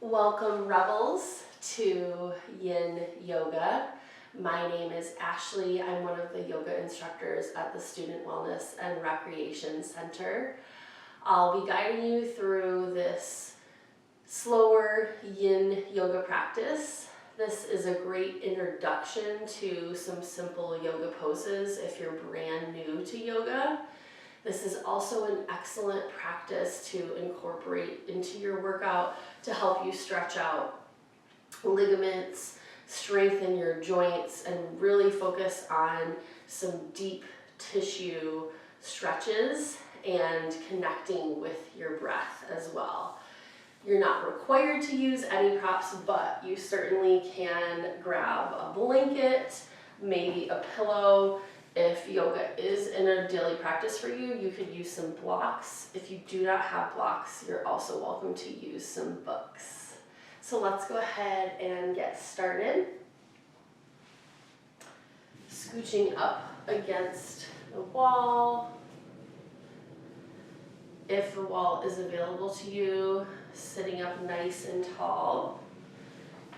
Welcome, Rebels, to Yin Yoga. My name is Ashley. I'm one of the yoga instructors at the Student Wellness and Recreation Center. I'll be guiding you through this slower Yin Yoga practice. This is a great introduction to some simple yoga poses if you're brand new to yoga. This is also an excellent practice to incorporate into your workout to help you stretch out ligaments, strengthen your joints, and really focus on some deep tissue stretches and connecting with your breath as well. You're not required to use any props, but you certainly can grab a blanket, maybe a pillow. If yoga is in a daily practice for you, you could use some blocks. If you do not have blocks, you're also welcome to use some books. So let's go ahead and get started. Scooching up against the wall. If the wall is available to you, sitting up nice and tall.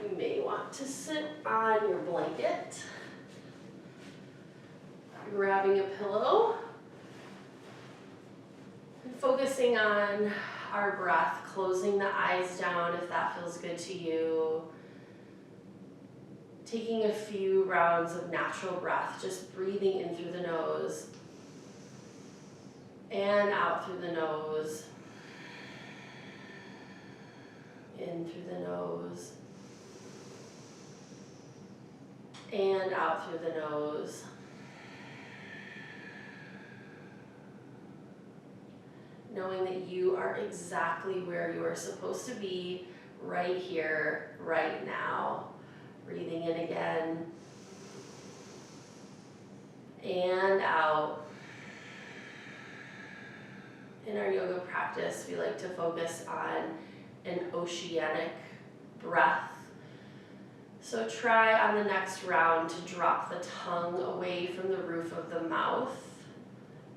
You may want to sit on your blanket. Grabbing a pillow and focusing on our breath, closing the eyes down if that feels good to you. Taking a few rounds of natural breath, just breathing in through the nose and out through the nose, in through the nose and out through the nose. Knowing that you are exactly where you are supposed to be right here, right now. Breathing in again and out. In our yoga practice, we like to focus on an oceanic breath. So try on the next round to drop the tongue away from the roof of the mouth.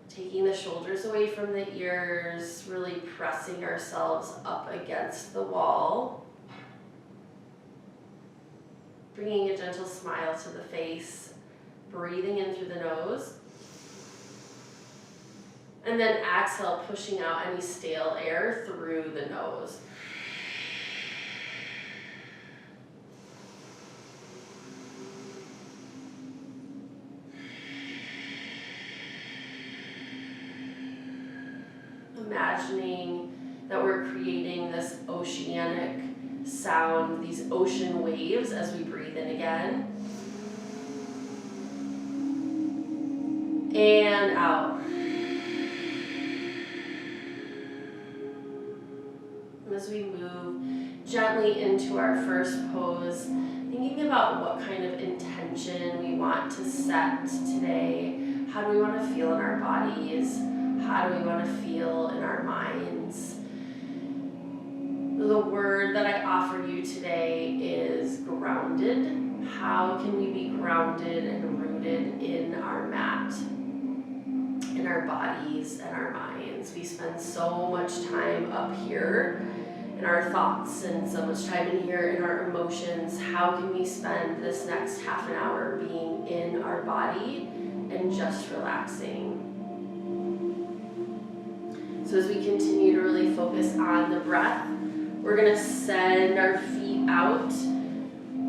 Taking the shoulders away from the ears, really pressing ourselves up against the wall. Bringing a gentle smile to the face, breathing in through the nose. And then exhale, pushing out any stale air through the nose. Imagining that we're creating this oceanic sound, these ocean waves as we breathe in again. And out. As we move gently into our first pose, thinking about what kind of intention we want to set today. How do we want to feel in our bodies? How do we want to feel in our minds? The word that I offer you today is grounded. How can we be grounded and rooted in our mat, in our bodies and our minds? We spend so much time up here in our thoughts and so much time in here in our emotions. How can we spend this next half an hour being in our body and just relaxing? So as we continue to really focus on the breath, we're going to send our feet out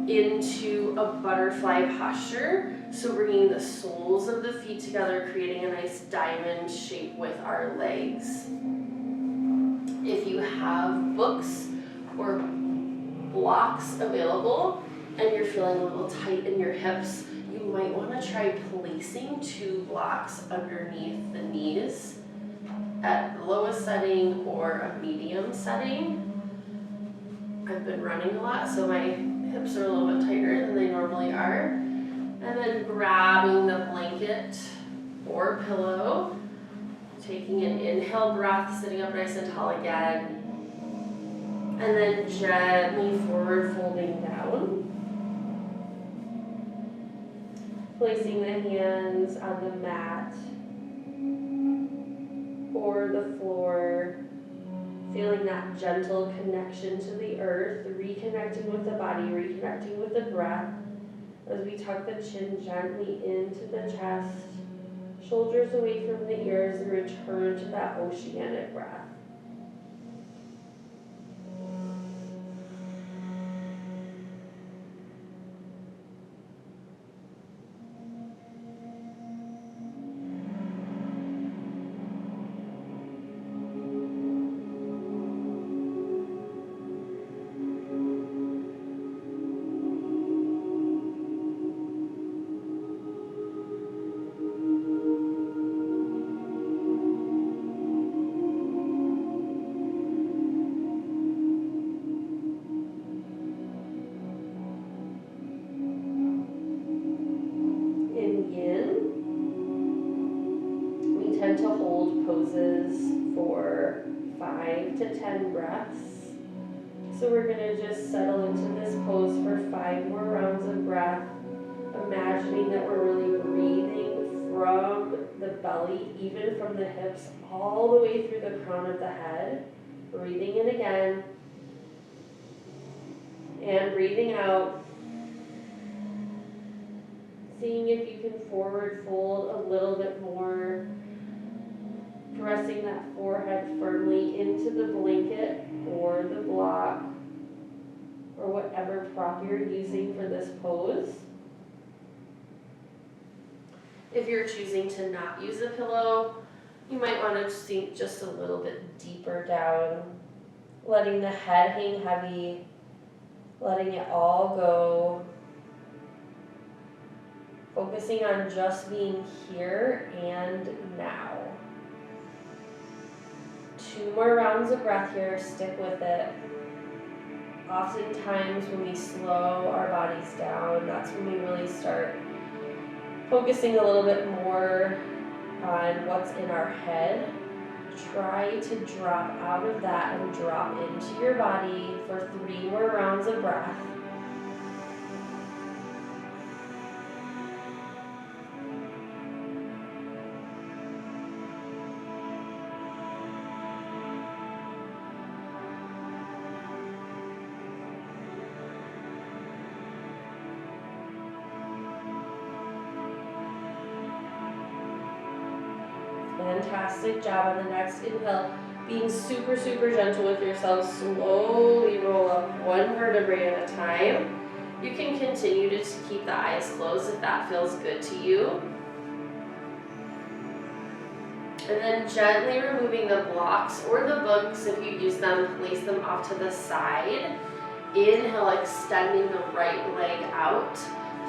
into a butterfly posture. So bringing the soles of the feet together, creating a nice diamond shape with our legs. If you have books or blocks available and you're feeling a little tight in your hips, you might want to try placing 2 blocks underneath the knees at the lowest setting or a medium setting. I've been running a lot, so my hips are a little bit tighter than they normally are. And then grabbing the blanket or pillow, taking an inhale breath, sitting up nice and tall again. And then gently forward folding down. Placing the hands on the mat or the floor Feeling that gentle connection to the earth, reconnecting with the body, reconnecting with the breath as we tuck the chin gently into the chest, shoulders away from the ears, and return to that oceanic breath. In Yin, we tend to hold poses for 5 to 10 breaths. So we're going to just settle into this pose for 5 more rounds of breath, imagining that we're really breathing from the belly, even from the hips, all the way through the crown of the head. Breathing in again, and breathing out. Seeing if you can forward fold a little bit more, pressing that forehead firmly into the blanket or the block or whatever prop you're using for this pose. If you're choosing to not use a pillow, you might want to sink just a little bit deeper down, letting the head hang heavy, letting it all go. Focusing on just being here and now. 2 more rounds of breath here, stick with it. Oftentimes when we slow our bodies down, that's when we really start focusing a little bit more on what's in our head. Try to drop out of that and drop into your body for 3 more rounds of breath. Fantastic job on the next inhale. Being super, super gentle with yourself. Slowly roll up 1 vertebrae at a time. You can continue to keep the eyes closed if that feels good to you. And then gently removing the blocks or the books, if you use them, place them off to the side. Inhale, extending the right leg out.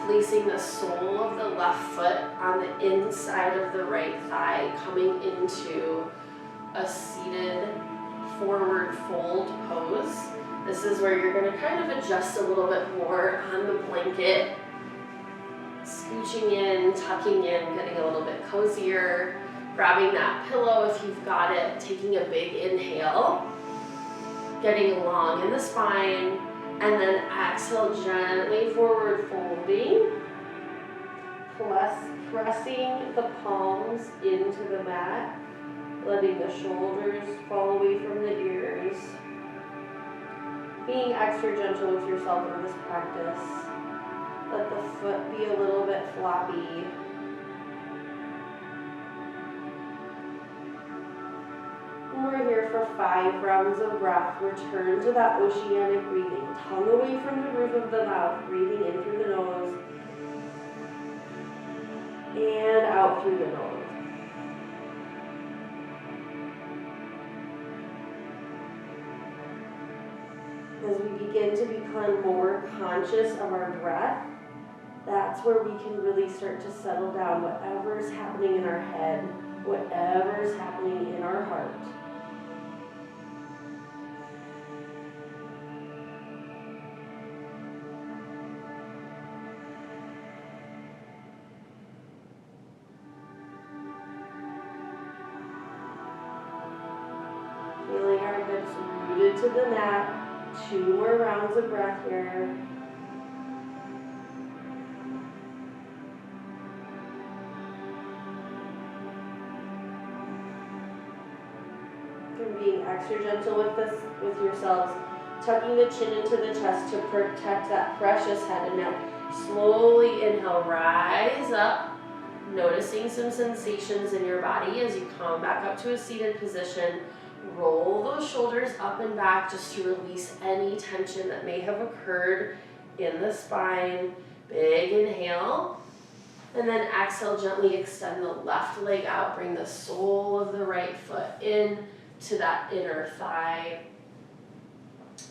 Placing the sole of the left foot on the inside of the right thigh, coming into a seated forward fold pose. This is where you're going to kind of adjust a little bit more on the blanket, scooching in, tucking in, getting a little bit cozier, grabbing that pillow if you've got it, taking a big inhale, getting long in the spine. And then exhale, gently forward folding, pressing the palms into the mat, letting the shoulders fall away from the ears. Being extra gentle with yourself in this practice. Let the foot be a little bit floppy. We're here for 5 rounds of breath. Return to that oceanic breathing. Tongue away from the roof of the mouth. Breathing in through the nose. And out through the nose. As we begin to become more conscious of our breath, that's where we can really start to settle down whatever's happening in our head, whatever's happening in our heart. Feeling our hips rooted to the mat. 2 more rounds of breath here. and being extra gentle with yourselves, tucking the chin into the chest to protect that precious head. And now slowly inhale, rise up, noticing some sensations in your body as you come back up to a seated position. Roll those shoulders up and back just to release any tension that may have occurred in the spine. Big inhale. And then exhale, gently extend the left leg out. Bring the sole of the right foot in to that inner thigh.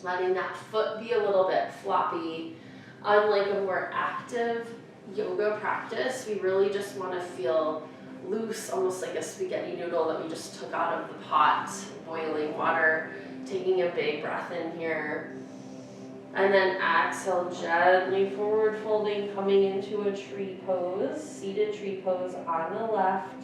Letting that foot be a little bit floppy. Unlike a more active yoga practice, we really just want to feel loose, almost like a spaghetti noodle that we just took out of the pot, boiling water. Taking a big breath in here. And then exhale, gently forward folding, coming into a tree pose, seated tree pose on the left.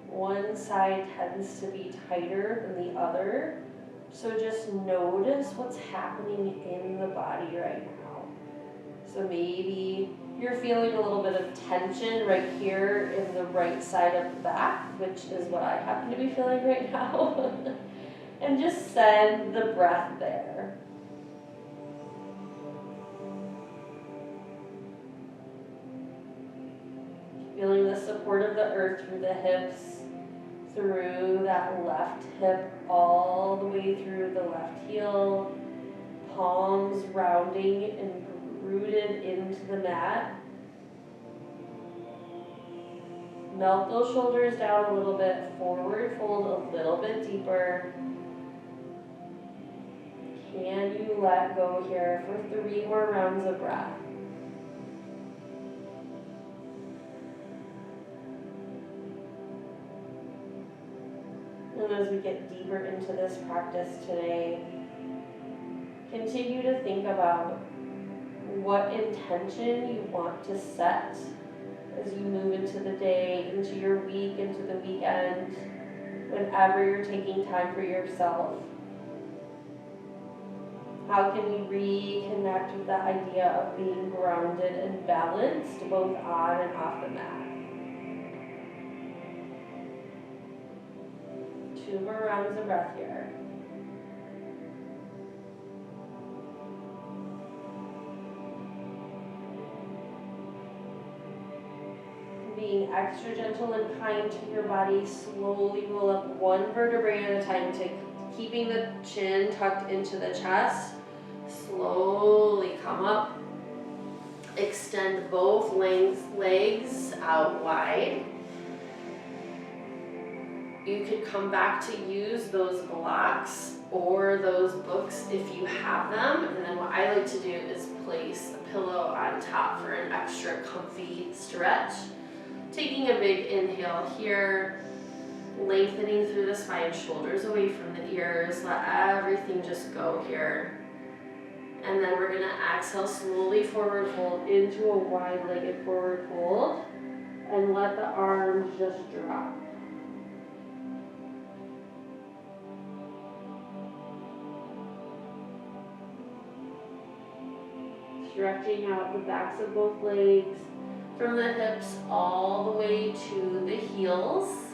One side tends to be tighter than the other, so just notice what's happening in the body right now. So maybe you're feeling a little bit of tension right here in the right side of the back, which is what I happen to be feeling right now. And just send the breath there. Feeling the support of the earth through the hips, through that left hip, all the way through the left heel, palms rounding and rooted into the mat. Melt those shoulders down a little bit, forward fold a little bit deeper. Can you let go here for 3 more rounds of breath? And as we get deeper into this practice today, continue to think about what intention you want to set as you move into the day, into your week, into the weekend, whenever you're taking time for yourself. How can we reconnect with the idea of being grounded and balanced both on and off the mat? 2 more rounds of breath here. Being extra gentle and kind to your body, slowly roll up 1 vertebrae at a time, keeping the chin tucked into the chest. Slowly come up. Extend both legs out wide. You could come back to use those blocks or those books if you have them. And then what I like to do is place a pillow on top for an extra comfy stretch. Taking a big inhale here, lengthening through the spine, shoulders away from the ears. Let everything just go here. And then we're going to exhale, slowly forward fold into a wide-legged forward fold. And let the arms just drop. Stretching out the backs of both legs from the hips all the way to the heels.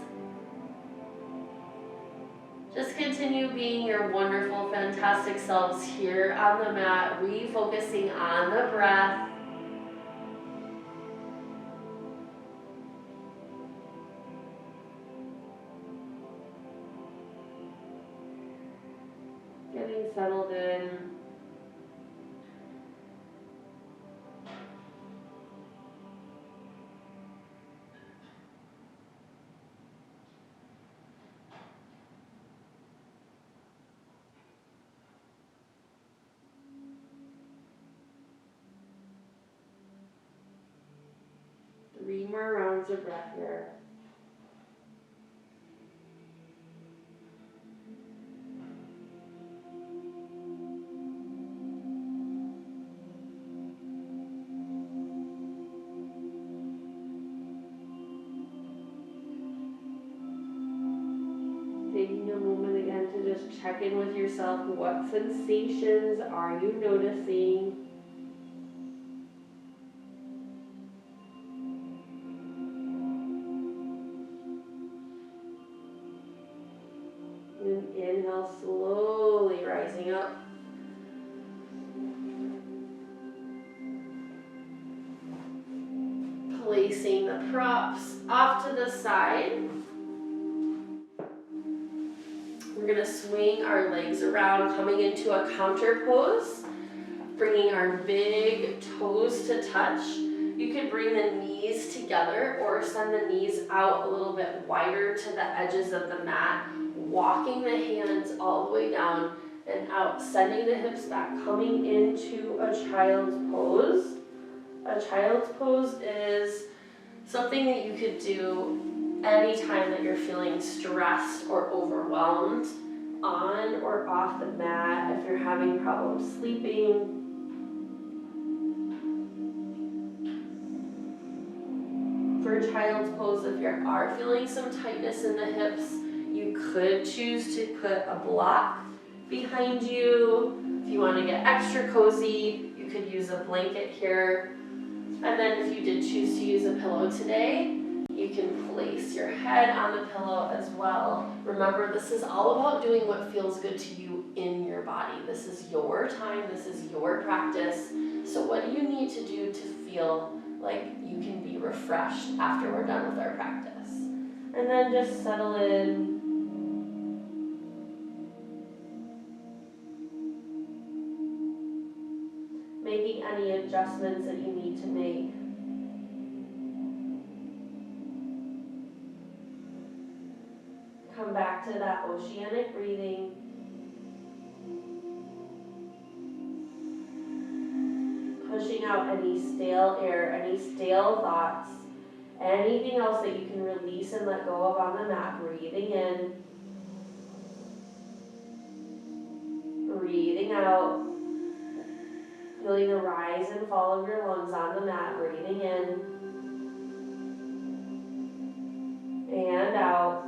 Just continue being your wonderful, fantastic selves here on the mat, refocusing on the breath. Getting settled in. Three more rounds of breath here. Taking a moment again to just check in with yourself. What sensations are you noticing? in. Inhale, slowly rising up. Placing the props off to the side. We're going to swing our legs around, coming into a counter pose, bringing our big toes to touch. You could bring the knees together or send the knees out a little bit wider to the edges of the mat, walking the hands all the way down and out, sending the hips back, coming into a child's pose. A child's pose is something that you could do anytime that you're feeling stressed or overwhelmed, on or off the mat, if you're having problems sleeping. For child's pose, if you are feeling some tightness in the hips, you could choose to put a block behind you. If you want to get extra cozy, you could use a blanket here. And then if you did choose to use a pillow today, you can place your head on the pillow as well. Remember, this is all about doing what feels good to you in your body. This is your time, this is your practice. So what do you need to do to feel like you can be refreshed after we're done with our practice? And then just settle in. Making any adjustments that you need to make. Come back to that oceanic breathing. Pushing out any stale air, any stale thoughts, anything else that you can release and let go of on the mat. Breathing in. Breathing out. Feeling the rise and fall of your lungs on the mat. Breathing in. And out.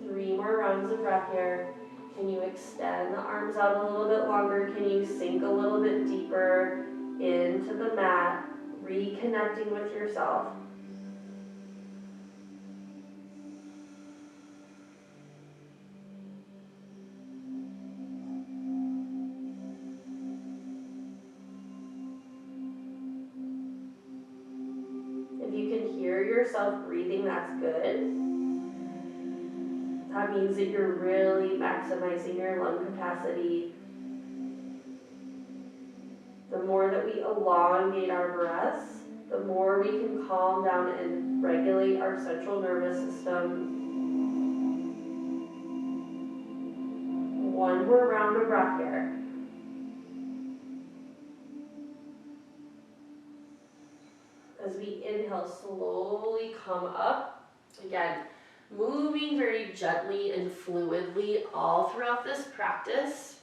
3 more rounds of breath here. Can you extend the arms out a little bit longer? Can you sink a little bit deeper into the mat? Reconnecting with yourself. If you can hear yourself breathing, that's good. That means that you're really maximizing your lung capacity. The more that we elongate our breaths, the more we can calm down and regulate our central nervous system. 1 more round of breath here. As we inhale, slowly come up. Again, moving very gently and fluidly all throughout this practice.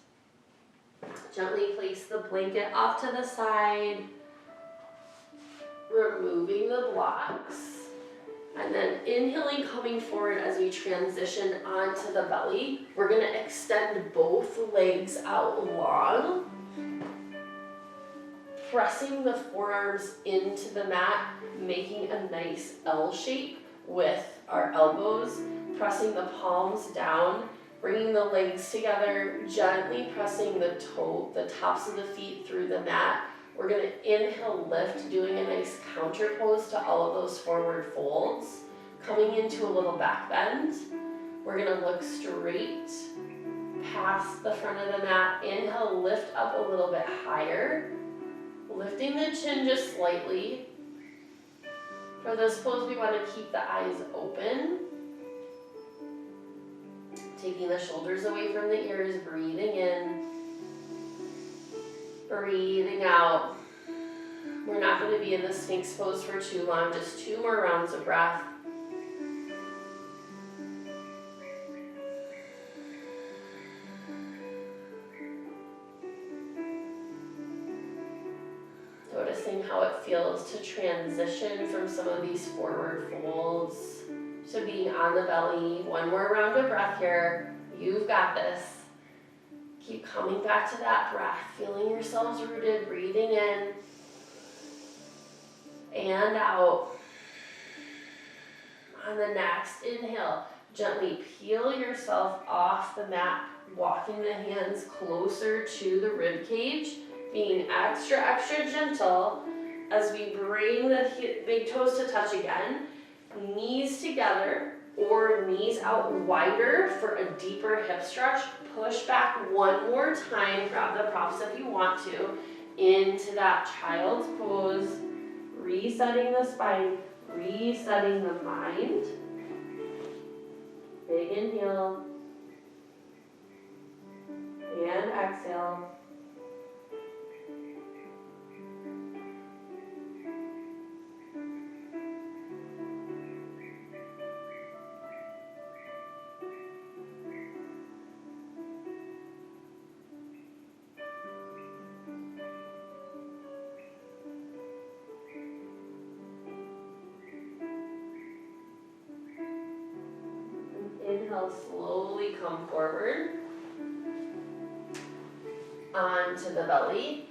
Gently place the blanket off to the side, removing the blocks, and then inhaling, coming forward as we transition onto the belly. We're going to extend both legs out long, pressing the forearms into the mat, making a nice L shape with our elbows, pressing the palms down, bringing the legs together, gently pressing the tops of the feet through the mat. We're going to inhale, lift, doing a nice counter pose to all of those forward folds, coming into a little back bend. We're going to look straight past the front of the mat. Inhale, lift up a little bit higher, lifting the chin just slightly. For this pose, we want to keep the eyes open. Taking the shoulders away from the ears, breathing in, breathing out. We're not going to be in the Sphinx pose for too long, just 2 more rounds of breath. Noticing how it feels to transition from some of these forward folds to being on the belly. 1 more round of breath here. You've got this. Keep coming back to that breath, feeling yourselves rooted, breathing in and out. On the next inhale, Gently peel yourself off the mat, walking the hands closer to the rib cage, being extra, extra gentle as we bring the big toes to touch again, knees together or knees out wider for a deeper hip stretch. Push back one more time, grab the props if you want to, into that child's pose, resetting the spine, resetting the mind. Big inhale and exhale. Inhale, slowly come forward onto the belly.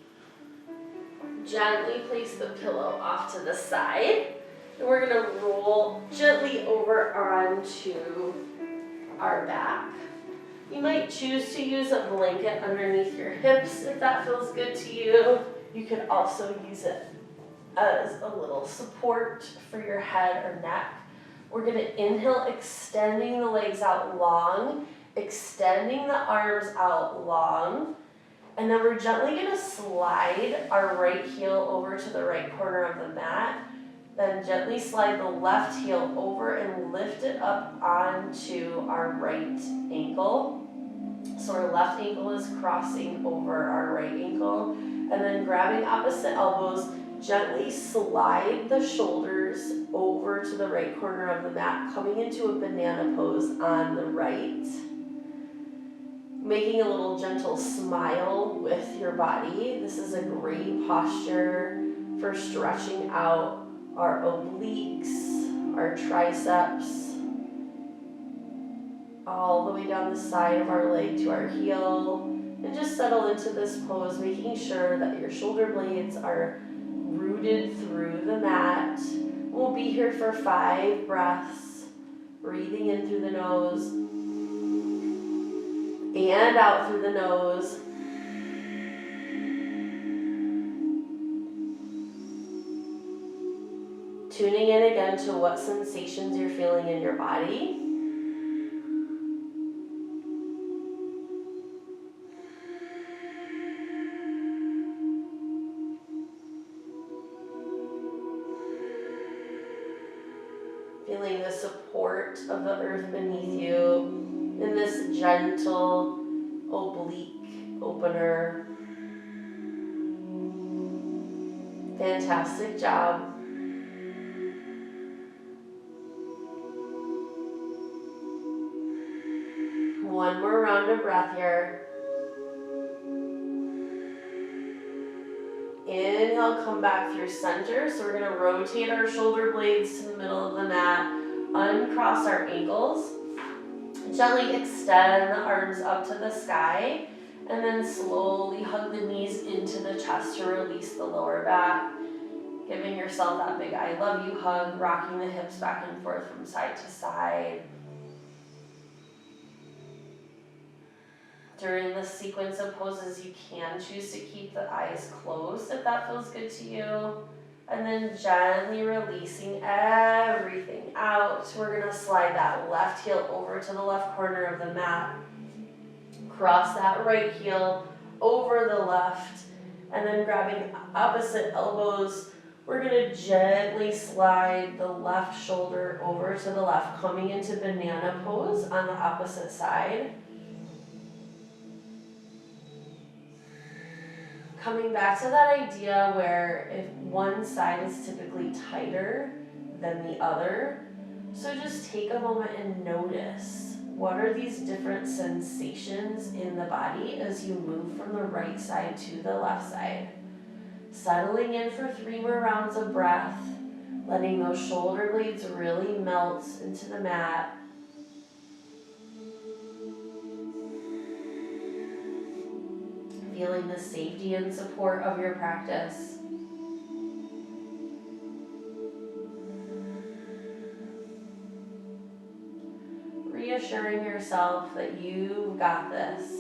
Gently place the pillow off to the side. And we're going to roll gently over onto our back. You might choose to use a blanket underneath your hips if that feels good to you. You could also use it as a little support for your head or neck. We're going to inhale, extending the legs out long, extending the arms out long, and then we're gently going to slide our right heel over to the right corner of the mat, then gently slide the left heel over and lift it up onto our right ankle. So our left ankle is crossing over our right ankle, and then grabbing opposite elbows, gently slide the shoulders over to the right corner of the mat, coming into a banana pose on the right. Making a little gentle smile with your body. This is a great posture for stretching out our obliques, our triceps, all the way down the side of our leg to our heel. And just settle into this pose, making sure that your shoulder blades are rooted through the mat. We'll be here for 5 breaths, breathing in through the nose and out through the nose. Tuning in again to what sensations you're feeling in your body. Feeling the support of the earth beneath you in this gentle oblique opener. Fantastic job. One more round of breath here. Inhale, come back through center. So we're going to rotate our shoulder blades to the middle of the mat. Uncross our ankles. Gently extend the arms up to the sky. And then slowly hug the knees into the chest to release the lower back. Giving yourself that big I love you hug. Rocking the hips back and forth from side to side. During this sequence of poses, you can choose to keep the eyes closed if that feels good to you. And then gently releasing everything out. We're going to slide that left heel over to the left corner of the mat. Cross that right heel over the left. And then grabbing opposite elbows, we're going to gently slide the left shoulder over to the left, coming into banana pose on the opposite side. Coming back to that idea where if one side is typically tighter than the other, so just take a moment and notice what are these different sensations in the body as you move from the right side to the left side. Settling in for 3 more rounds of breath, letting those shoulder blades really melt into the mat. Feeling the safety and support of your practice. reassuring yourself that you've got this.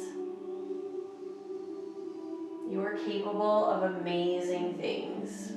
You are capable of amazing things.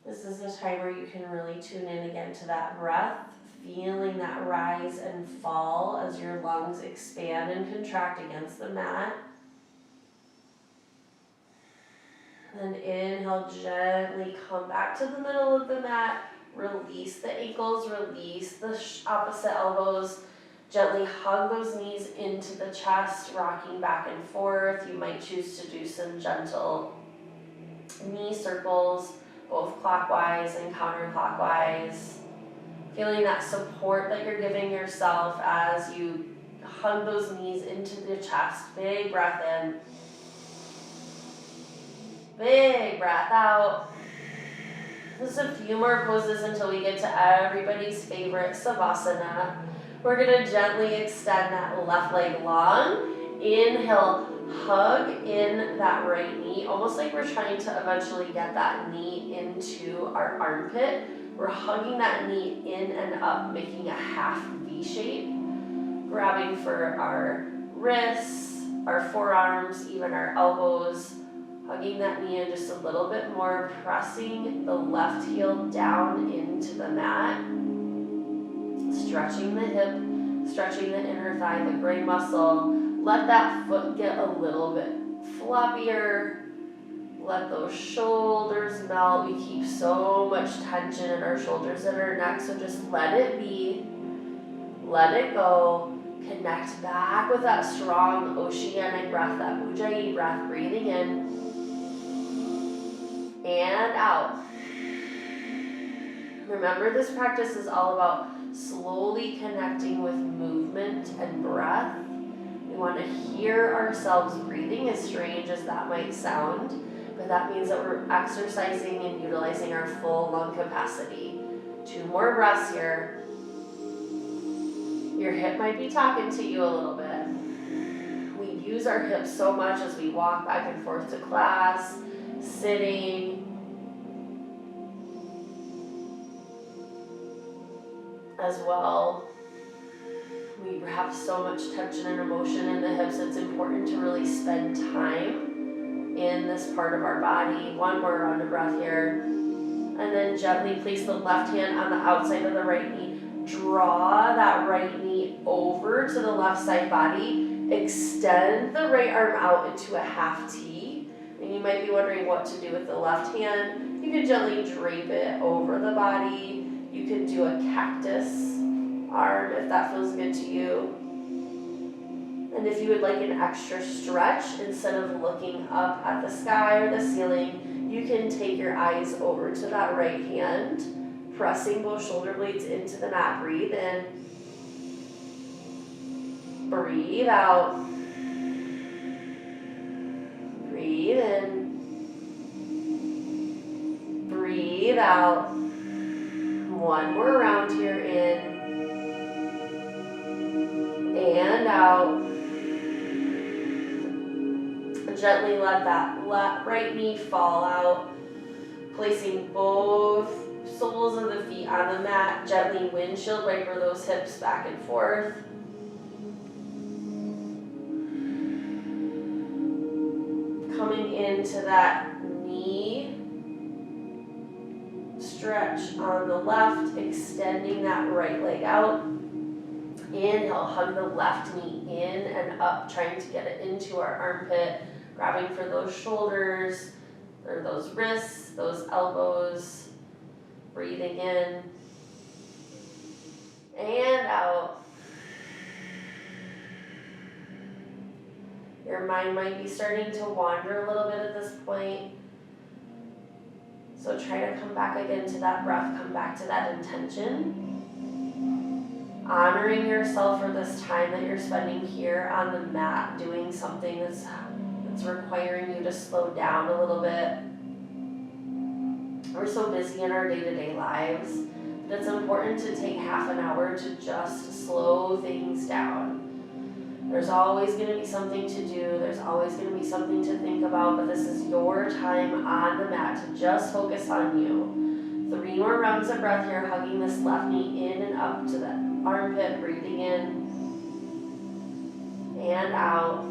This is a time where you can really tune in again to that breath, feeling that rise and fall as your lungs expand and contract against the mat. Then inhale, gently come back to the middle of the mat, release the ankles, release the opposite elbows, gently hug those knees into the chest, rocking back and forth. You might choose to do some gentle knee circles, both clockwise and counterclockwise. Feeling that support that you're giving yourself as you hug those knees into the chest. Big breath in. Big breath out. Just a few more poses until we get to everybody's favorite Savasana. We're going to gently extend that left leg long. Inhale, hug in that right knee, almost like we're trying to eventually get that knee into our armpit. We're hugging that knee in and up, making a half V shape, grabbing for our wrists, our forearms, even our elbows, hugging that knee in just a little bit more, pressing the left heel down into the mat, stretching the hip, stretching the inner thigh, the brain muscle. Let that foot get a little bit floppier. Let those shoulders melt. We keep so much tension in our shoulders and our neck, so just let it be. Let it go. Connect back with that strong oceanic breath, that Ujjayi breath, breathing in and out. Remember, this practice is all about slowly connecting with movement and breath. We want to hear ourselves breathing, as strange as that might sound, but that means that we're exercising and utilizing our full lung capacity. 2 more breaths here. Your hip might be talking to you a little bit. We use our hips so much as we walk back and forth to class, sitting. As well, we have so much tension and emotion in the hips. It's important to really spend time in this part of our body. 1 more round of breath here. And then gently place the left hand on the outside of the right knee. Draw that right knee over to the left side body. Extend the right arm out into a half T. And you might be wondering what to do with the left hand. You can gently drape it over the body. You can do a cactus arm if that feels good to you. And if you would like an extra stretch, instead of looking up at the sky or the ceiling, you can take your eyes over to that right hand, pressing both shoulder blades into the mat. Breathe in. Breathe out. Breathe in. Breathe out. 1 more round here, in and out. Gently let that right knee fall out, placing both soles of the feet on the mat. Gently windshield wiper those hips back and forth. Coming into that knee stretch on the left, extending that right leg out. Inhale, hug the left knee in and up, trying to get it into our armpit, grabbing for those shoulders, or those wrists, those elbows. Breathing in and out. Your mind might be starting to wander a little bit at this point. So try to come back again to that breath, come back to that intention. Honoring yourself for this time that you're spending here on the mat, doing something that's It's requiring you to slow down a little bit. We're so busy in our day-to-day lives that it's important to take half an hour to just slow things down. There's always going to be something to do. There's always going to be something to think about, but this is your time on the mat to just focus on you. 3 more rounds of breath here, hugging this left knee in and up to the armpit, breathing in and out.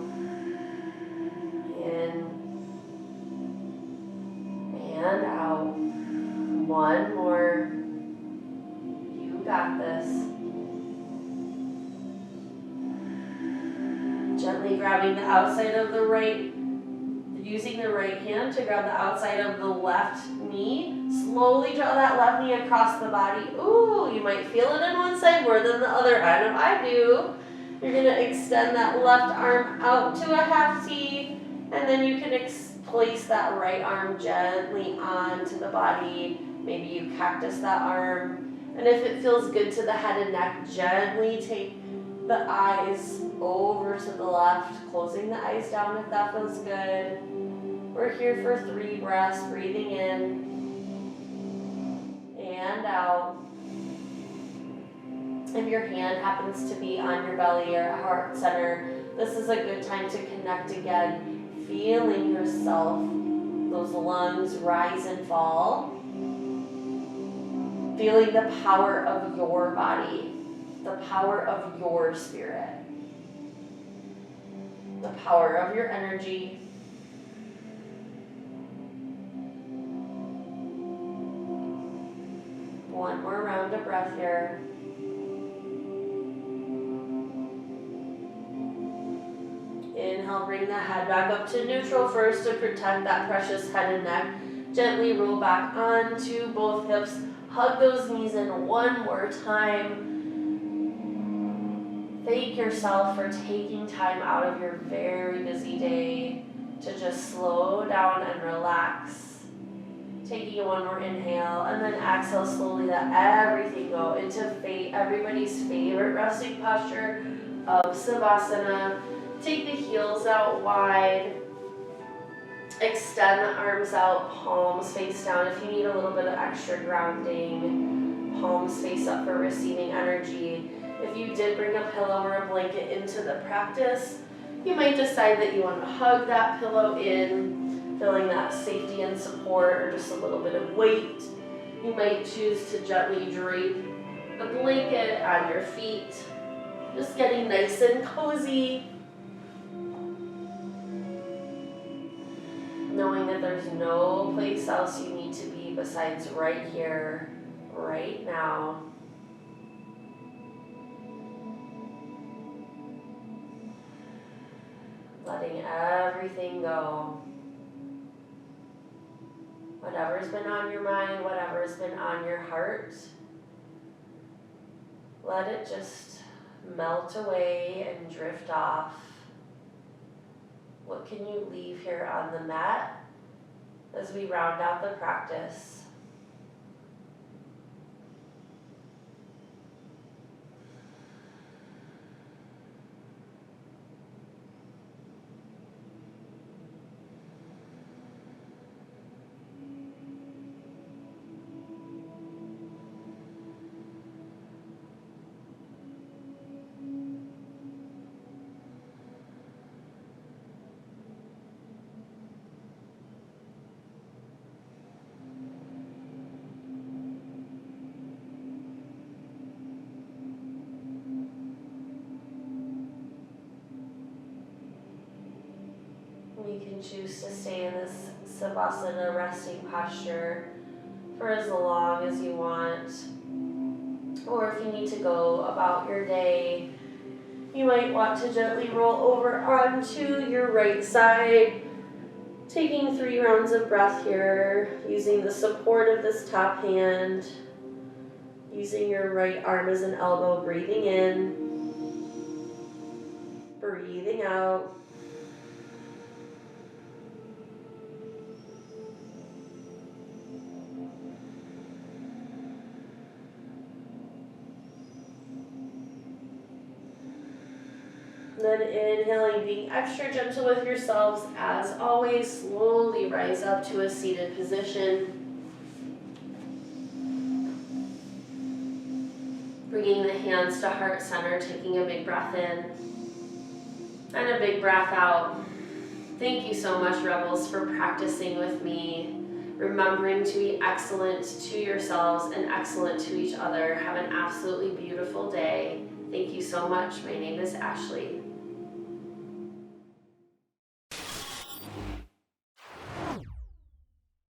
In and out. 1 more. You got this. Gently grabbing the outside of the right, using the right hand to grab the outside of the left knee. Slowly draw that left knee across the body. Ooh, you might feel it in one side more than the other. I know I do. You're going to extend that left arm out to a half T, and then you can place that right arm gently onto the body. Maybe you cactus that arm. And if it feels good to the head and neck, gently take the eyes over to the left, closing the eyes down if that feels good. We're here for 3 breaths, breathing in and out. If your hand happens to be on your belly or heart center, this is a good time to connect again, feeling yourself, those lungs rise and fall, feeling the power of your body, the power of your spirit, the power of your energy. One more round of breath here. Inhale, bring the head back up to neutral first to protect that precious head and neck. Gently roll back onto both hips. Hug those knees in one more time. Thank yourself for taking time out of your very busy day to just slow down and relax. Taking one more inhale and then exhale slowly, let everything go into everybody's favorite resting posture of Savasana. Take the heels out wide. Extend the arms out, palms face down. If you need a little bit of extra grounding, palms face up for receiving energy. If you did bring a pillow or a blanket into the practice, you might decide that you want to hug that pillow in, feeling that safety and support or just a little bit of weight. You might choose to gently drape the blanket on your feet, just getting nice and cozy, knowing that there's no place else you need to be besides right here, right now. Letting everything go. Whatever's been on your mind, whatever's been on your heart, let it just melt away and drift off. What can you leave here on the mat as we round out the practice? You can choose to stay in this Savasana resting posture for as long as you want. Or if you need to go about your day, you might want to gently roll over onto your right side, taking 3 rounds of breath here, using the support of this top hand, using your right arm as an elbow, breathing in, breathing out. then inhaling, being extra gentle with yourselves. As always, slowly rise up to a seated position. Bringing the hands to heart center, taking a big breath in and a big breath out. Thank you so much, Rebels, for practicing with me, remembering to be excellent to yourselves and excellent to each other. Have an absolutely beautiful day. Thank you so much. My name is Ashley.